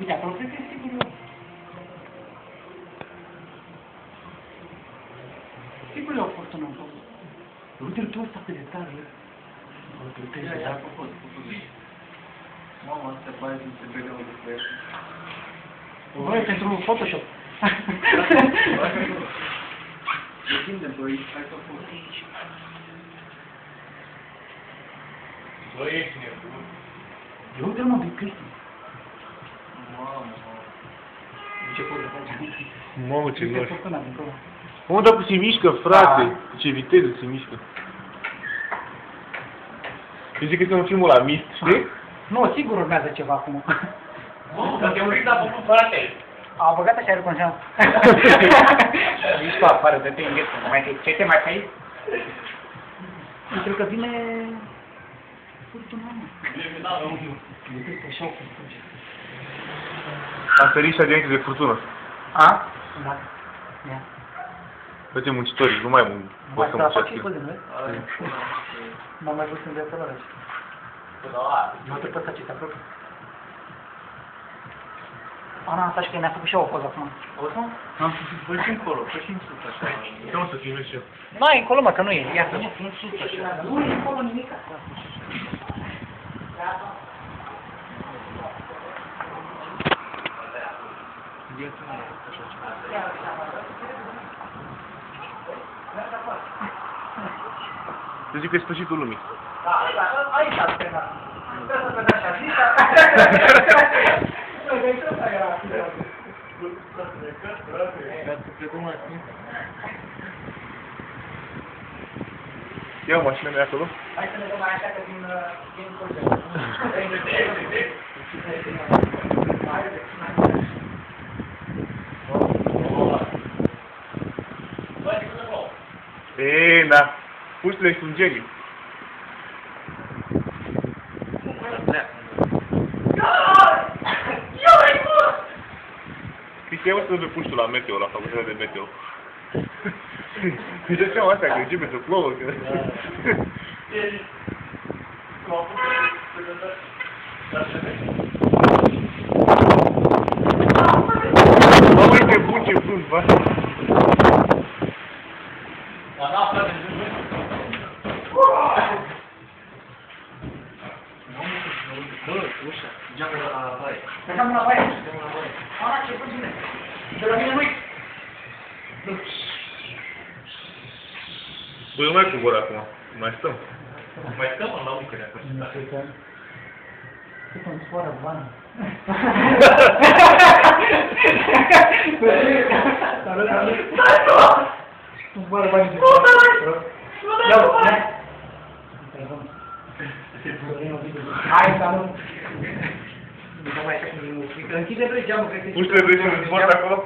Uite, acolo cred că e sigur eu. Sigur e o furtună în făcut. Uite-l tu ăsta pe de tare. Ia, a făcut. Mama, asta pare să se pregătă de cu el. Băi, pentru Photoshop. Depinde, băi, hai să fut. Băi, ești nebun. Eu uite-l mă, Big Cristi. Mamă. Început de faci. Mamă, ce Uite noș. furtuna din acolo. Mă, dar se mișcă, frate. Ce viteză se mișcă. Eu zic că este un filmul la Mist, știi? Nu, sigur urmează ceva acum. Mamă, dar te-am a făcut, frate. Au băgat așa reconșeam. Ești pe afară, dă-te în gheță. Ce te mai fai? Eu cred că vine... furtuna, mă. Uite, așa o furtună. A sărit și dinainte de furtună. A? Da. Ia. Toate muncitorii, nu mai pot să muncească. M-am mai văzut în viața lor aici. Nu te poți acesta, aproape. Ana, asta și că ne-a făcut și eu o poză acum. O să? Am spus, băi, și încolo, că și în sus, așa. Ce mă să filmez și eu? Nu, e încolo, mă, că nu e. Ia să. Nu, în sus, așa. Nu e încolo nimic. Viața nu e așa ceva. Să zic că e sfârșitul lumii. Da, aici a terminat. Trebuie să vedem așa, zici. Nu, deci ăsta era. Dar tu cred că mai fi? Ia mașina mea acolo. Hai să ne dăm mai așa că din curte. Eee, da. Puștile ești un geniu. Cristi, ia să vezi puștul la meteo, la facultatea de meteo. Îi dă seama astea că începe să plouă, că... Mamă, uite bun ce frunți, bă! Dar n-a aflat de zi. Bă, ușa, geamul la baie. Lăsăm la baie. Ana, ce faci bine? De la mine nu-i. Bă, nu mai cobor acum, mai stăm. Mai stăm la muncă de acolo. Cât îmi sfoară bani. Îmi sfoară bani de hai, salut! Nu mai așa cum e. Închide doi geamul, cred că... Puștile vrei să îți vort acolo?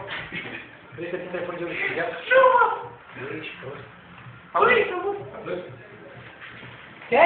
Vrei să ți mai pun geamul și geam? Nu! Ești prost. Auzi? Ce?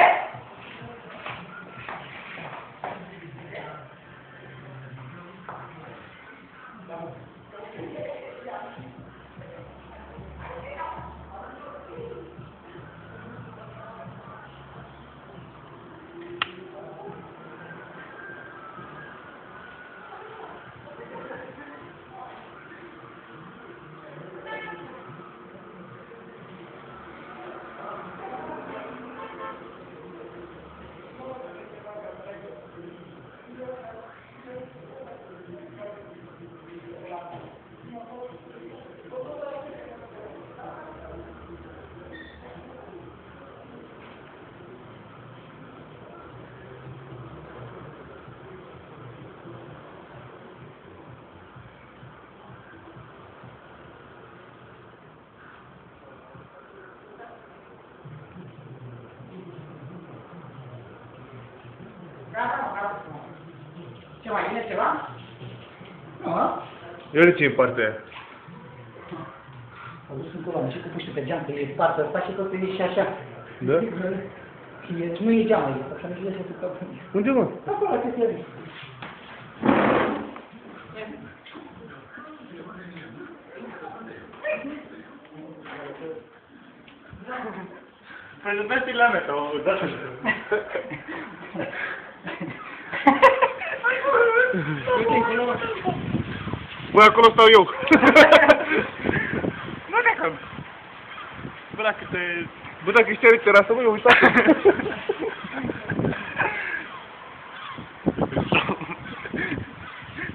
Ce mai vine ceva? Nu, a? Eu de ce e partea aia? Au dus încolo, am început cu puște pe geam, că e partea asta și tot e și așa. Da? Nu e geam aici, așa nu știu de ce se capă. Unde, mă? Acolo, ce trebuie. Prezentați la mea, o dați așa. Uite, Băi, acolo stau eu. Nu te cam. Bă, dacă te... Bă, dacă ești pe terasă, mă, eu uitați.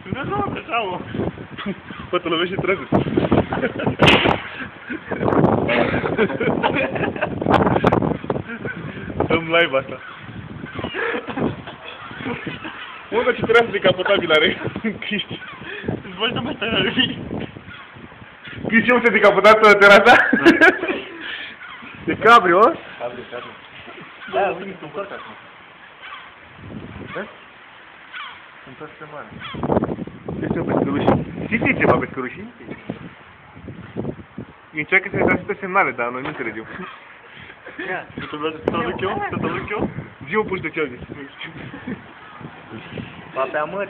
Nu dă așa, mă. Bă, te lovești și trăzut. Dăm live asta. Mă, dar ce terasă decapotabilă are Cristi. Îți bagi de mai tare de mine. Cristi, nu te decapotat terasa? De cabrio, ă? Cabrio. Da, uite, sunt tot acum. Da? Sunt tot pe mare. Este o pescărușii. Știi ceva pescărușii? Încearcă să ne transmită semnale, dar noi nu înțelegem. Ia, să te duc eu? Să te duc eu? Zi-mă puși de ce au zis. Ba pe amări.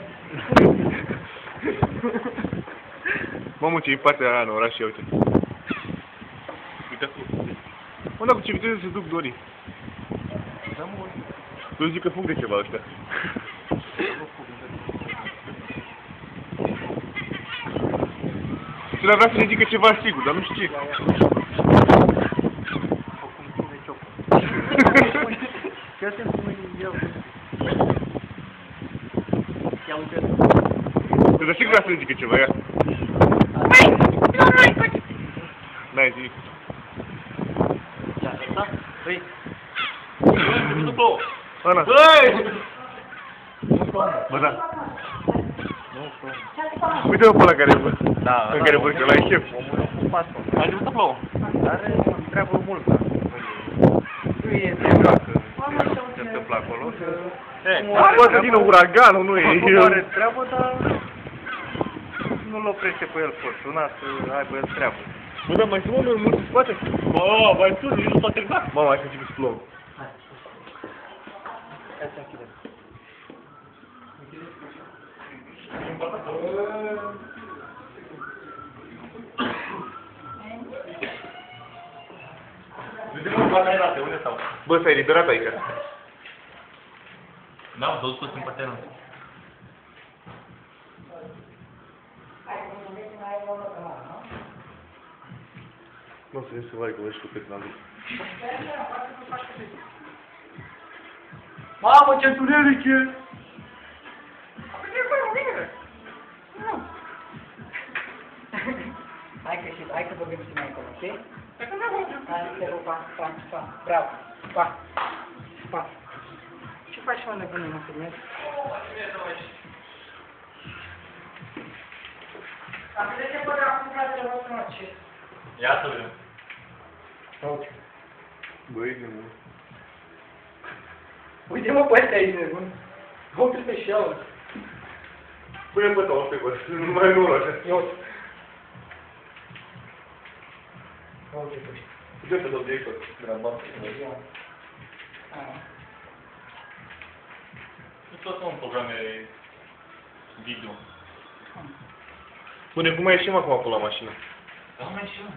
Mamă, ce-i partea aia în oraș și uite. Uite acolo. Mă, dar cu ce viteză se duc dorii? Da, mă, Eu zic că fug de ceva ăștia. Și l-a vrea să ne zică ceva sigur, dar nu știu ce. Acum ține ciocul. Ia să-mi spune eu. Ia uite. Dar sigur vrea să ne zică ceva, ia. N-ai zi. Ia, da? Păi. Nu plouă. Ana. Băi! Bă, da. Uite-mă pe ăla care bă. Da, în care vârcă, ăla e șef. Omul ocupat. Ai zis să plouă? Are treabă multă. Nu e ce se întâmplă acolo. Poate să vină uraganul, nu e... Nu are treabă, dar nu-l oprește pe el fortuna să aibă el treabă. Bă, dar mai sunt oameni mulți în spate? Bă, mai sus, nici nu s-a terminat. Mama, hai să începe să plouă. Hai să închidem. Vedem în baterii, unde stau? Bă, s-ai eliberat aici. Da, am dus puțin pe teren. Nu o să vin să vai că vă știu pe când Mamă, ce întuneric e! Hai că vorbim și mai acolo, ok? Hai, te rog, pa, bravo, pa. Ce faci, mă, nebună, mă filmezi? Am de ce până acum place o noce. Ia să vedem. Băi, nebun. Uite-mă pe ăsta aici, nebun. Uite pe și ăla. Pune-l pe tău, pe bă, nu mai nu așa. Ia uite. Uite pe ăștia. Uite pe tău, director. Graba. Nu tot sunt programe video. Bune, cum mai ieșim acum pe la mașină? Da, mai și eu.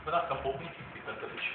Bă, dacă popnici, să te duci.